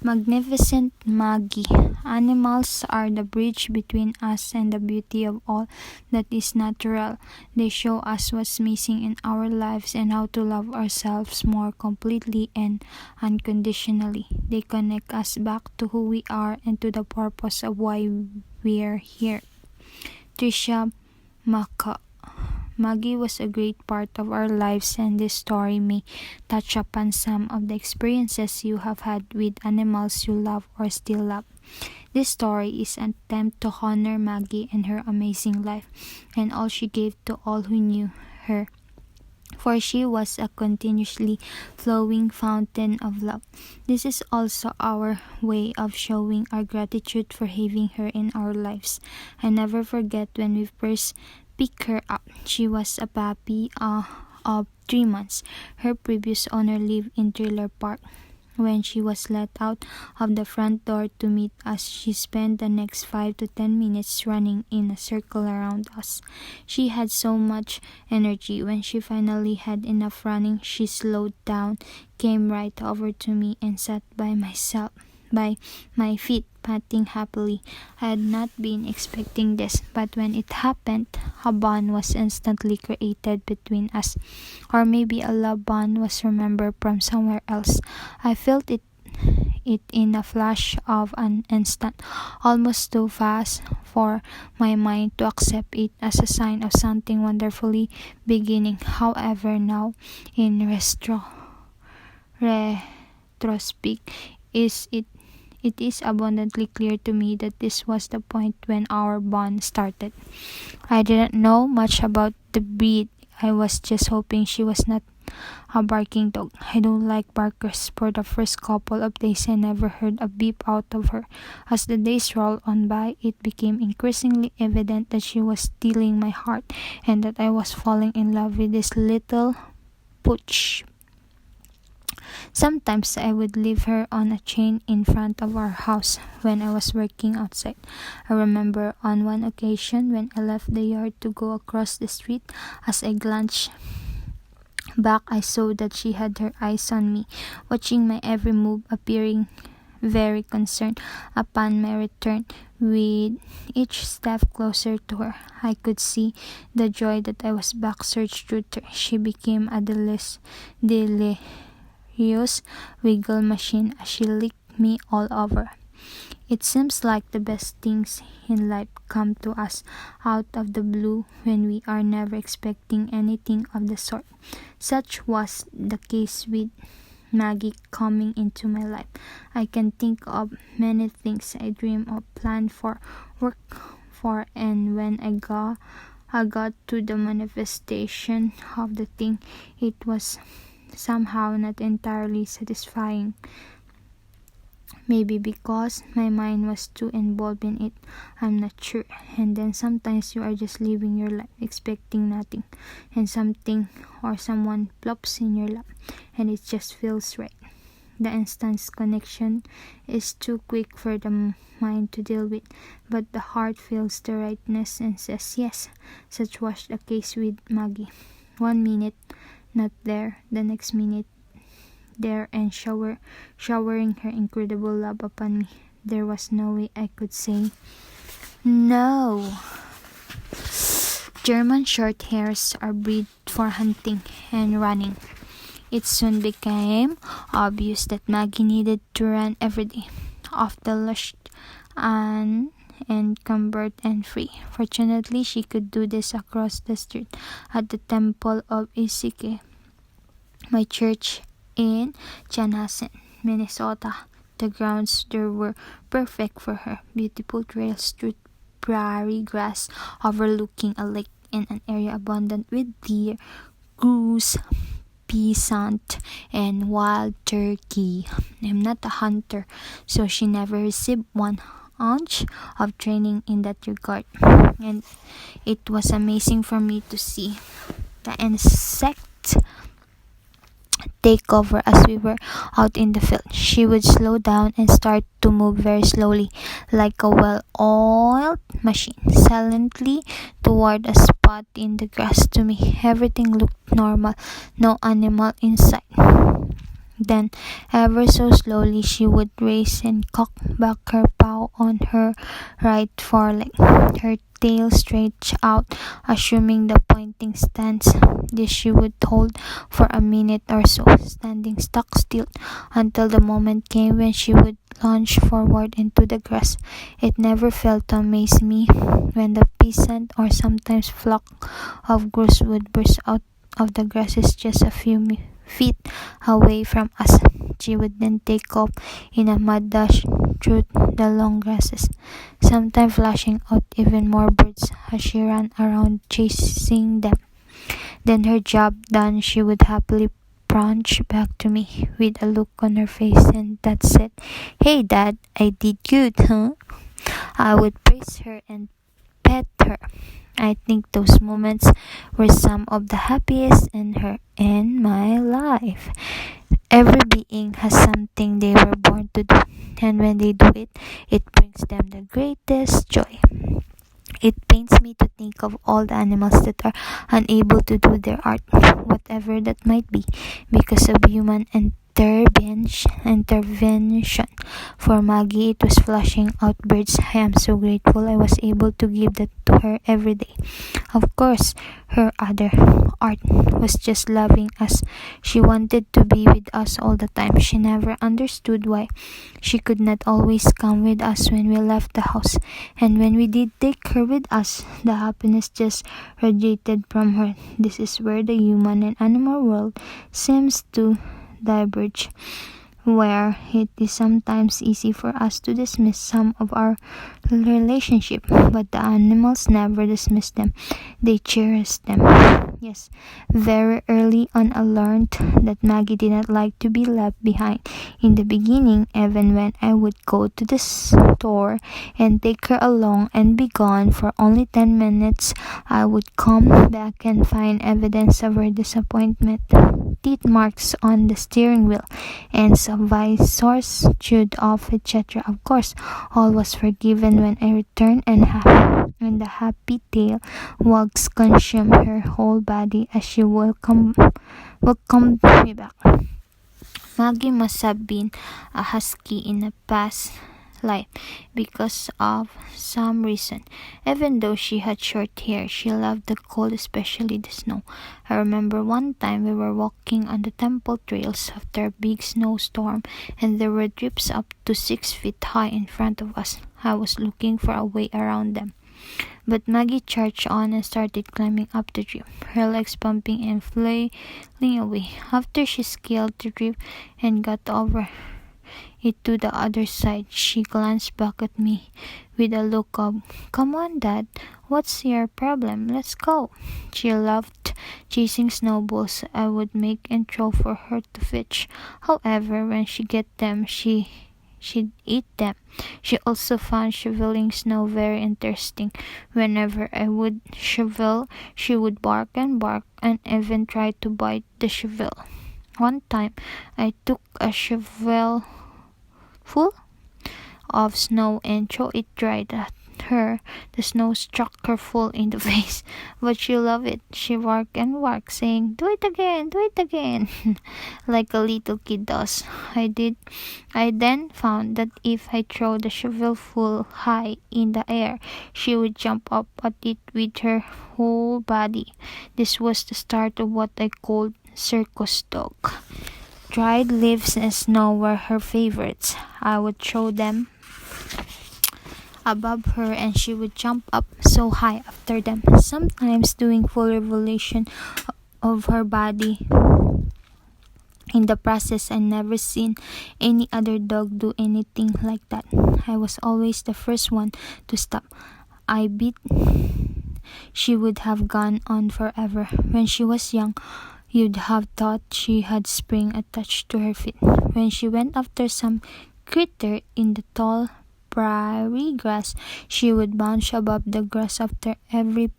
Magnificent Maggy. Animals are the bridge between us and the beauty of all that is natural. They show us what's missing in our lives and how to love ourselves more completely and unconditionally. They connect us back to who we are and to the purpose of why we're here. Trisha Maka. Maggie was a great part of our lives, and this story may touch upon some of the experiences you have had with animals you love or still love. This story is an attempt to honor Maggie and her amazing life and all she gave to all who knew her. For she was a continuously flowing fountain of love. This is also our way of showing our gratitude for having her in our lives. I never forget when we first picked her up. She was a puppy of 3 months. Her previous owner lived in Trailer Park. When she was let out of the front door to meet us, she spent the next 5 to 10 minutes running in a circle around us. She had so much energy. When she finally had enough running, she slowed down, came right over to me, and sat by my feet, panting happily. I had not been expecting this, but when it happened, a bond was instantly created between us. Or maybe a love bond was remembered from somewhere else. I felt it in a flash of an instant, almost too fast for my mind to accept it as a sign of something wonderfully beginning. However, now in retrospect, it is abundantly clear to me that this was the point when our bond started. I didn't know much about the breed. I was just hoping she was not a barking dog. I don't like barkers. For the first couple of days, I never heard a beep out of her. As the days rolled on by, it became increasingly evident that she was stealing my heart and that I was falling in love with this little pooch. Sometimes I would leave her on a chain in front of our house when I was working outside. I remember on one occasion when I left the yard to go across the street. As I glanced back, I saw that she had her eyes on me, watching my every move, appearing very concerned. Upon my return, with each step closer to her, I could see the joy that I was back surged through her. She became a delicious wiggle machine as she licked me all over. It seems like the best things in life come to us out of the blue when we are never expecting anything of the sort. Such was the case with Maggie coming into my life. I can think of many things I dream of, plan for, work for, and when I got to the manifestation of the thing, it was somehow not entirely satisfying. Maybe because my mind was too involved in it, I'm not sure. And then sometimes you are just living your life expecting nothing, and something or someone plops in your lap, and it just feels right. The instant connection is too quick for the mind to deal with, but the heart feels the rightness and says yes. Such was the case with Maggie. 1 minute not there, the next minute there, and showering her incredible love upon me. There was no way I could say no. German short hairs are bred for hunting and running. It soon became obvious that Maggie needed to run every day, off the lush and encumbered and free. Fortunately, she could do this across the street at the Temple of Isike, my church in Chanhassen, Minnesota. The grounds there were perfect for her. Beautiful trails through prairie grass overlooking a lake in an area abundant with deer, goose, pheasant, and wild turkey. I'm not a hunter, so she never received 1 ounce of training in that regard, and it was amazing for me to see the insect take over as we were out in the field. She would slow down and start to move very slowly, like a well-oiled machine, silently toward a spot in the grass. To me, everything looked normal, no animal in sight. Then, ever so slowly, she would raise and cock back her paw on her right foreleg, her tail stretched out, assuming the pointing stance. This she would hold for a minute or so, standing stock still, until the moment came when she would lunge forward into the grass. It never failed to amaze me when the peasant or sometimes flock of geese would burst out of the grasses just a few feet away from us. She would then take off in a mad dash through the long grasses, sometimes flashing out even more birds as she ran around chasing them. Then, her job done, she would happily plunge back to me with a look on her face and that said, "Hey dad, I did good, huh?" I would praise her and pet her. I think those moments were some of the happiest in my life. Every being has something they were born to do, and when they do it, it brings them the greatest joy. It pains me to think of all the animals that are unable to do their art, whatever that might be, because of human intervention. For Maggie, it was flushing out birds. I am so grateful I was able to give that to her every day. Of course, her other art was just loving us. She wanted to be with us all the time. She never understood why she could not always come with us when we left the house. And when we did take her with us, the happiness just radiated from her. This is where the human and animal world seems to diverge, where it is sometimes easy for us to dismiss some of our relationship, but the animals never dismiss them. They cherish them. Yes, very early on I learned that Maggie did not like to be left behind. In the beginning, even when I would go to the store and take her along and be gone for only 10 minutes, I would come back and find evidence of her disappointment. Teeth marks on the steering wheel, and some visors chewed off, etc. Of course, all was forgiven when I returned, and the happy tail wags consumed her whole body as she welcomed me back. Maggie must have been a husky in a past life because of some reason. Even though she had short hair, she loved the cold, especially the snow. I remember one time we were walking on the temple trails after a big snowstorm, and there were drifts up to 6 feet high in front of us. I was looking for a way around them, but Maggie charged on and started climbing up the drift, her legs pumping and flailing away. After she scaled the drift and got over it to the other side, she glanced back at me with a look of, "Come on, Dad, what's your problem? Let's go." She loved chasing snowballs I would make and throw for her to fetch. However, when she get them, she'd eat them. She also found shoveling snow very interesting. Whenever I would shovel, she would bark and even try to bite the shovel. One time, I took a shovel full of snow and threw it right at her. The snow struck her full in the face, but she loved it. She barked and barked, saying, do it again," like a little kid does. I then found that if I throw the shovel full high in the air, she would jump up at it with her whole body. This was the start of what I called circus dog. Dried leaves and snow were her favorites. I would throw them above her and she would jump up so high after them, sometimes doing full revolution of her body. In the process, I never seen any other dog do anything like that. I was always the first one to stop. I bet she would have gone on forever. When she was young, you'd have thought she had spring attached to her feet. When she went after some critter in the tall prairie grass, she would bounce above the grass after every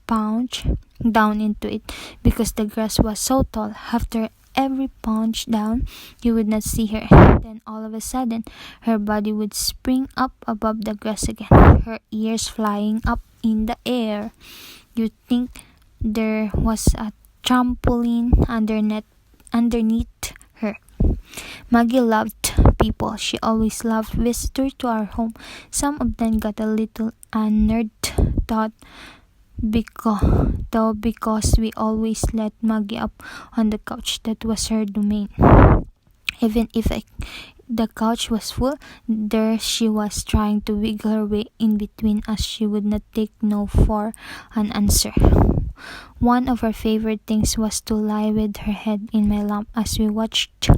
plunge down into it, because the grass was so tall. After every plunge down, you would not see her. Then all of a sudden, her body would spring up above the grass again, her ears flying up in the air. You'd think there was a trampoline underneath her. Maggie loved people. She always loved visitors to our home. Some of them got a little honored thought because we always let Maggie up on the couch. That was her domain. Even if the couch was full, there she was trying to wiggle her way in between us. She would not take no for an answer. One of her favorite things was to lie with her head in my lap as we watched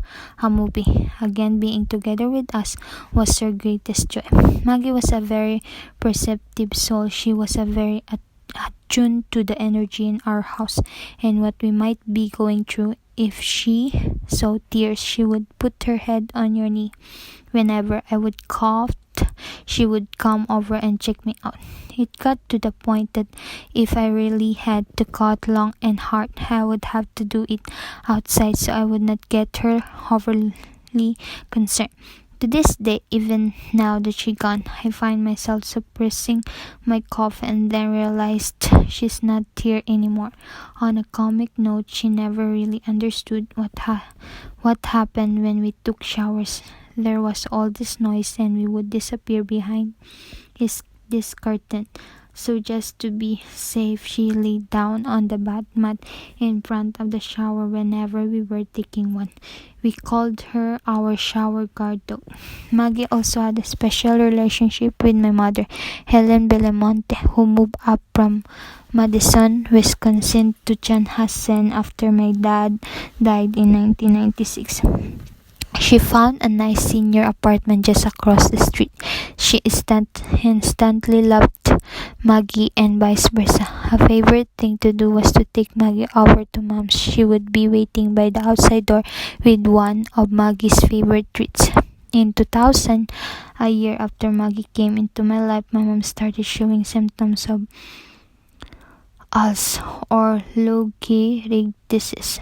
a movie. Again, being together with us was her greatest joy. Maggie was a very perceptive soul. She was a very attuned to the energy in our house and what we might be going through. If she saw tears, she would put her head on your knee. Whenever I would cough, she would come over and check me out. It got to the point that if I really had to cough long and hard, I would have to do it outside so I would not get her overly concerned. To this day, even now that she's gone, I find myself suppressing my cough and then realized she's not here anymore. On a comic note, she never really understood what happened when we took showers. There was all this noise and we would disappear behind this curtain. So just to be safe, she lay down on the bath mat in front of the shower whenever we were taking one. We called her our shower guard dog. Maggie also had a special relationship with my mother, Helen Belamonte, who moved up from Madison, Wisconsin to Chanhassen after my dad died in 1996. She found a nice senior apartment just across the street. She instantly loved Maggie and vice versa. Her favorite thing to do was to take Maggie over to Mom's. She would be waiting by the outside door with one of Maggie's favorite treats. In 2000, a year after Maggie came into my life, my mom started showing symptoms of ALS or Lou Gehrig disease.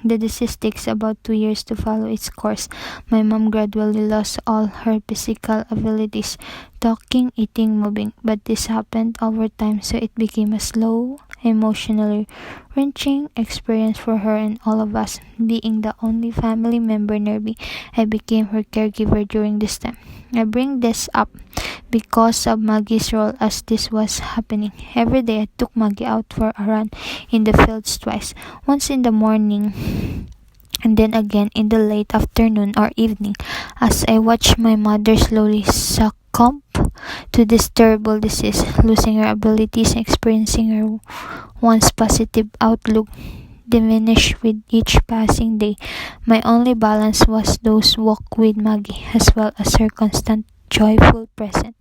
The disease takes about 2 years to follow its course. My mom gradually lost all her physical abilities, talking, eating, moving. But this happened over time, so it became a slow, emotionally wrenching experience for her and all of us. Being the only family member nearby, I became her caregiver during this time. I bring this up because of Maggie's role as this was happening. Every day I took Maggie out for a run in the fields twice, once in the morning and then again in the late afternoon or evening, as I watched my mother slowly succumb to this terrible disease, losing her abilities and experiencing her once positive outlook diminish with each passing day. My only balance was those walk with Maggie, as well as her constant joyful presence.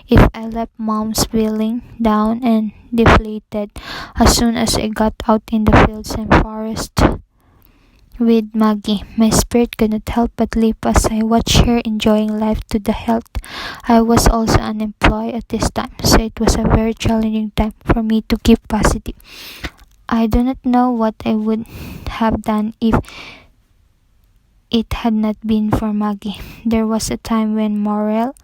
If I left Mom's feeling down and deflated, as soon as I got out in the fields and forest with Maggie, my spirit could not help but leap as I watched her enjoying life to the health. I was also unemployed at this time, so it was a very challenging time for me to keep positive. I do not know what I would have done if it had not been for Maggie. There was a time when Morel,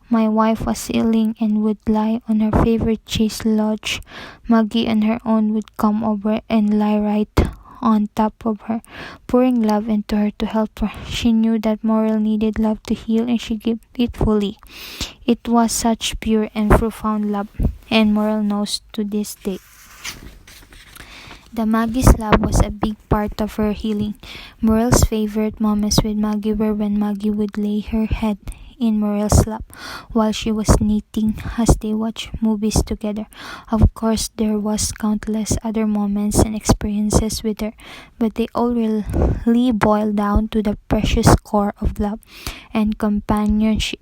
my wife, was ailing and would lie on her favorite cheese lodge. Maggie on her own would come over and lie right on top of her, pouring love into her to help her. She knew that Morel needed love to heal and she gave it fully. It was such pure and profound love, and Morel knows to this day. The Maggie's love was a big part of her healing. Morel's favorite moments with Maggie were when Maggie would lay her head in Morel's lap while she was knitting as they watched movies together. Of course, there was countless other moments and experiences with her, but they all really boil down to the precious core of love and companionship.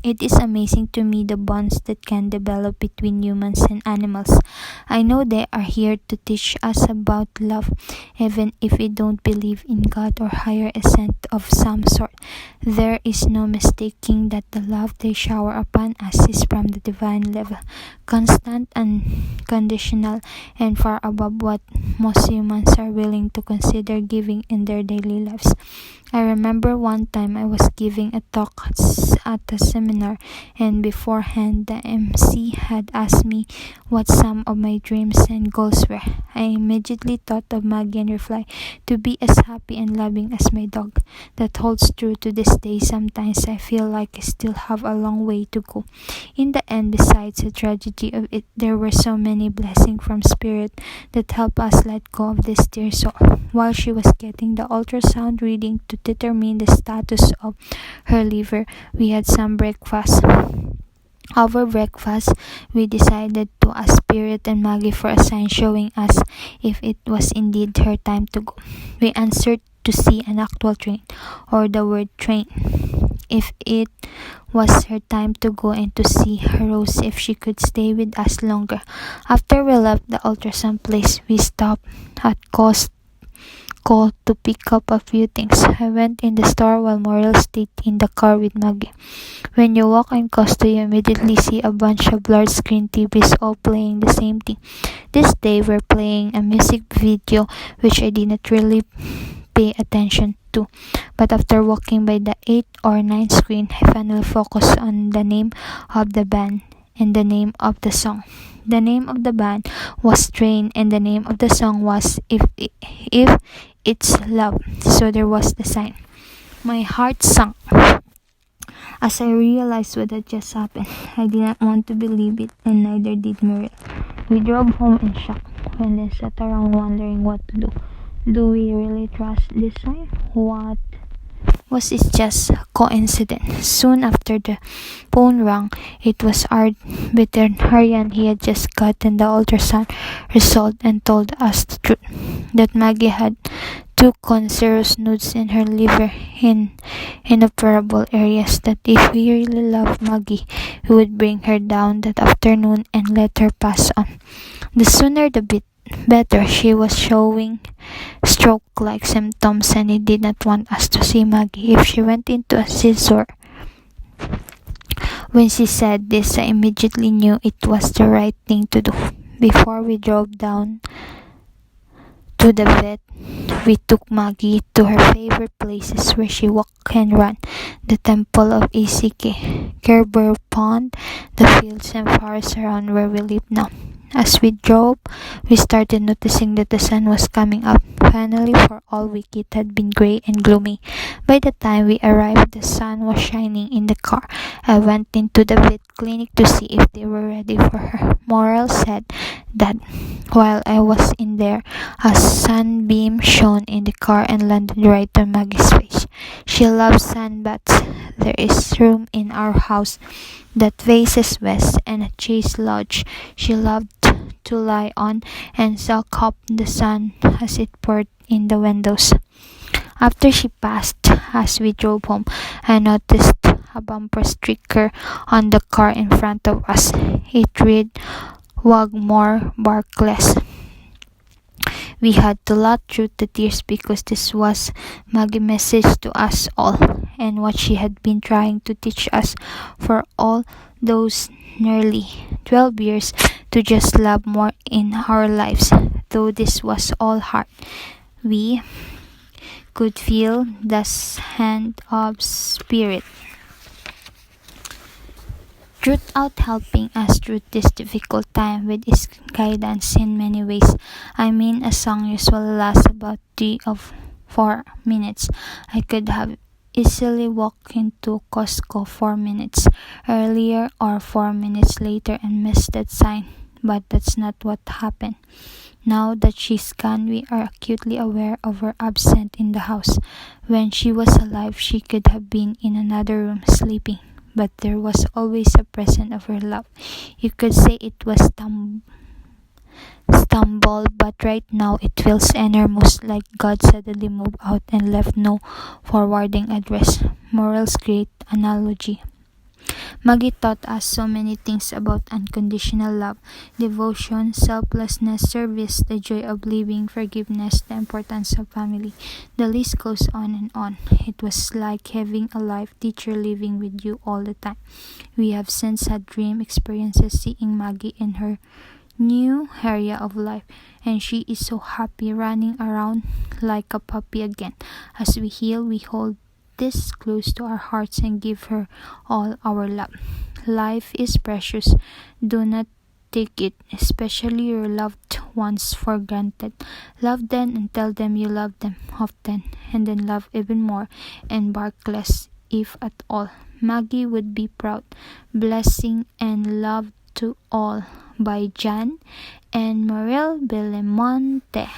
It is amazing to me the bonds that can develop between humans and animals. I know they are here to teach us about love, even if we don't believe in God or higher essence of some sort. There is no mistaking that the love they shower upon us is from the divine level, constant, unconditional, and far above what most humans are willing to consider giving in their daily lives. I remember one time I was giving a talk at a seminar, and beforehand the MC had asked me what some of my dreams and goals were. I immediately thought of Maggie and replied, "To be as happy and loving as my dog." That holds true to this day. Sometimes I feel like I still have a long way to go. In the end, besides the tragedy of it, there were so many blessings from Spirit that helped us let go of this dear soul. While she was getting the ultrasound reading to determine the status of her liver, we had some breakfast. Over breakfast, we decided to ask Spirit and Maggie for a sign showing us if it was indeed her time to go. We answered to see an actual train, or the word train, if it was her time to go, and to see Rose if she could stay with us longer. After we left the ultrasound place, we stopped at Costco to pick up a few things. I went in the store while Morel stayed in the car with Maggie. When you walk in Costco, you immediately see a bunch of large screen TVs all playing the same thing. This day we're playing a music video which I did not really pay attention to, but after walking by the 8 or 9 screen, I finally focused on the name of the band and the name of the song. The name of the band was Train, and the name of the song was If It's Love. So there was the sign. My heart sank as I realized what had just happened. I did not want to believe it, and neither did Muriel. We drove home in shock, and then sat around wondering what to do. Do we really trust this sign? What was it just a coincidence? Soon after the phone rang, it was our veterinarian. He had just gotten the ultrasound result and told us the truth, that Maggie had 2 cancerous nodes in her liver in inoperable areas, that if we really loved Maggie, we would bring her down that afternoon and let her pass on. The sooner the better. She was showing stroke-like symptoms, and he did not want us to see Maggie if she went into a seizure. When she said this, I immediately knew it was the right thing to do. Before we drove down to the vet, we took Maggie to her favorite places where she walked and ran: the temple of ACK, Kerber Pond, the fields and forests around where we live now. As we drove, we started noticing that the sun was coming up. Finally, for all week it had been gray and gloomy. By the time we arrived, the sun was shining in the car. I went into the vet clinic to see if they were ready for her. Morel said that while I was in there, a sunbeam shone in the car and landed right on Maggie's face. She loves sunbaths. There is room in our house that faces west, and a chaise lodge she loved to lie on and soak up the sun as it poured in the windows. After she passed, as we drove home, I noticed a bumper sticker on the car in front of us. It read, "Wag more, bark less." We had to laugh through the tears because this was Maggie's message to us all, and what she had been trying to teach us for all those nearly 12 years, to just love more in our lives. Though this was all hard, we could feel the hand of Spirit Truth out helping us through this difficult time with its guidance in many ways. I mean, a song usually lasts about 3 or 4 minutes. I could have easily walked into Costco 4 minutes earlier or 4 minutes later and missed that sign, but that's not what happened. Now that she's gone, we are acutely aware of her absence in the house. When she was alive, she could have been in another room sleeping, but there was always a presence of her love. You could say it was stumble, but right now it feels enormous, like God suddenly moved out and left no forwarding address. Moral's great analogy. Maggie taught us so many things about unconditional love, devotion, selflessness, service, the joy of living, forgiveness, the importance of family. The list goes on and on. It was like having a life teacher living with you all the time. We have since had dream experiences seeing Maggie in her new area of life, and she is so happy running around like a puppy again. As we heal, we hold this close to our hearts and give her all our love. Life is precious. Do not take it, especially your loved ones, for granted. Love them and tell them you love them often, and then love even more and bark less, if at all. Maggie would be proud. Blessing and love to all, by Jan and Morel Belemonte.